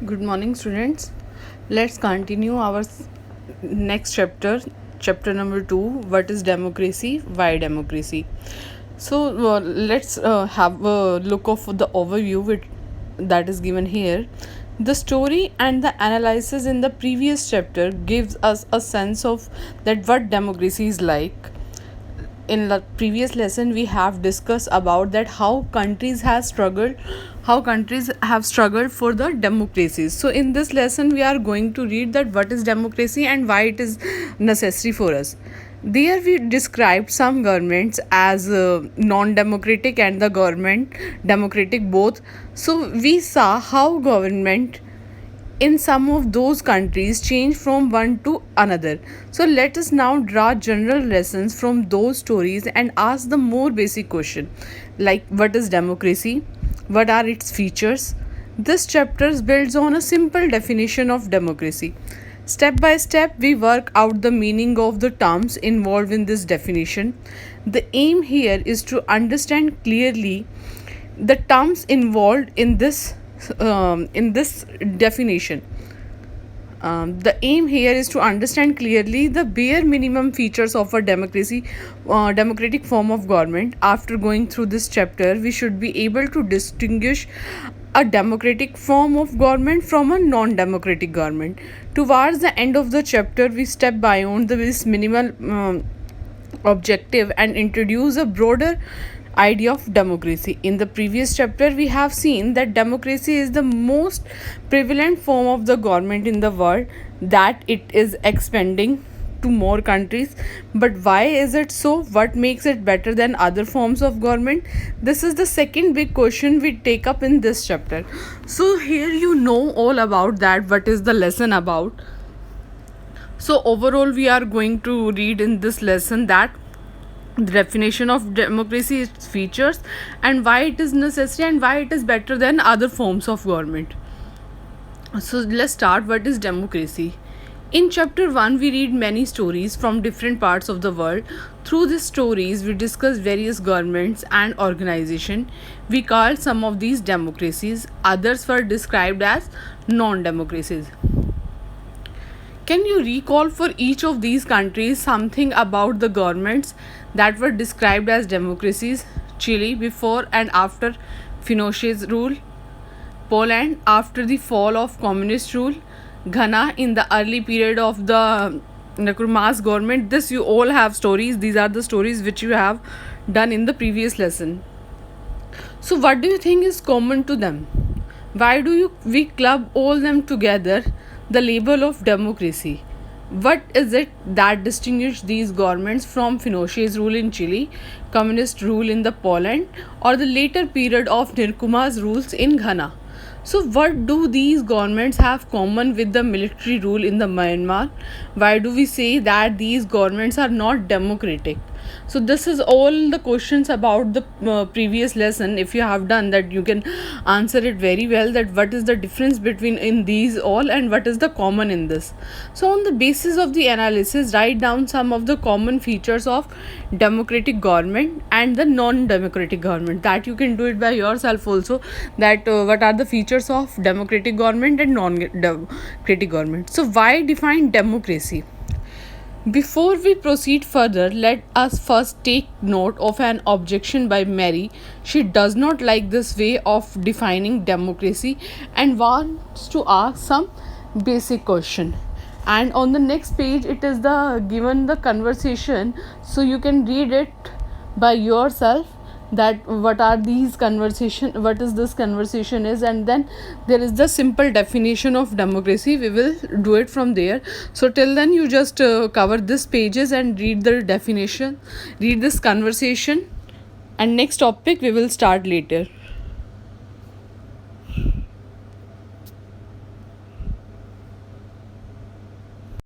Good morning, students. Let's continue our next chapter, chapter number 2. What is democracy? Why democracy? So, let's have a look of the overview that is given here. The story and the analysis in the previous chapter gives us a sense of that what democracy is like. In the previous lesson we have discussed about that how countries have struggled for the democracies. So in this lesson we are going to read that what is democracy and why it is necessary for us. There we described some governments as non-democratic and the government democratic both. So we saw how government in some of those countries change from one to another. So let us now draw general lessons from those stories and ask the more basic question like what is democracy? What are its features? This chapter builds on a simple definition of democracy. Step by step, we work out the meaning of the terms involved in this definition. The aim here is to understand clearly the terms involved in this definition. The aim here is to understand clearly the bare minimum features of a democratic form of government. After going through this chapter, we should be able to distinguish a democratic form of government from a non-democratic government. Towards the end of the chapter, we step beyond this minimal objective and introduce a broader idea of democracy. In the previous chapter, we have seen that democracy is the most prevalent form of the government in the world, that it is expanding to more countries. But why is it so? What makes it better than other forms of government? This is the second big question we take up in this chapter. So here you know all about that, what is the lesson about. So overall we are going to read in this lesson that the definition of democracy, its features, and why it is necessary and why it is better than other forms of government. So let's start. What is democracy? In chapter 1, we read many stories from different parts of the world. Through these stories, we discuss various governments and organizations. We call some of these democracies, others were described as non-democracies. Can you recall for each of these countries something about the governments that were described as democracies? Chile before and after Pinochet's rule, Poland after the fall of communist rule, Ghana in the early period of the Nkrumah's government. This you all have stories. These are the stories which you have done in the previous lesson. So what do you think is common to them? Why do we club all them together the label of democracy? What is it that distinguishes these governments from Pinochet's rule in Chile, communist rule in the Poland, or the later period of Nkrumah's rules in Ghana? So what do these governments have common with the military rule in the Myanmar? Why do we say that these governments are not democratic? So this is all the questions about the previous lesson. If you have done that, you can answer it very well, that what is the difference between in these all and what is the common in this. So on the basis of the analysis, write down some of the common features of democratic government and the non-democratic government. That you can do it by yourself also, that what are the features of democratic government and non-democratic government. So why define democracy? Before we proceed further, let us first take note of an objection by Mary. She does not like this way of defining democracy and wants to ask some basic question. And on the next page, it is the given the conversation, so you can read it by yourself, that what are these conversation, what is this conversation is, and then there is the simple definition of democracy. We will do it from there. So till then you just cover this pages and read the definition, read this conversation, and next topic we will start later.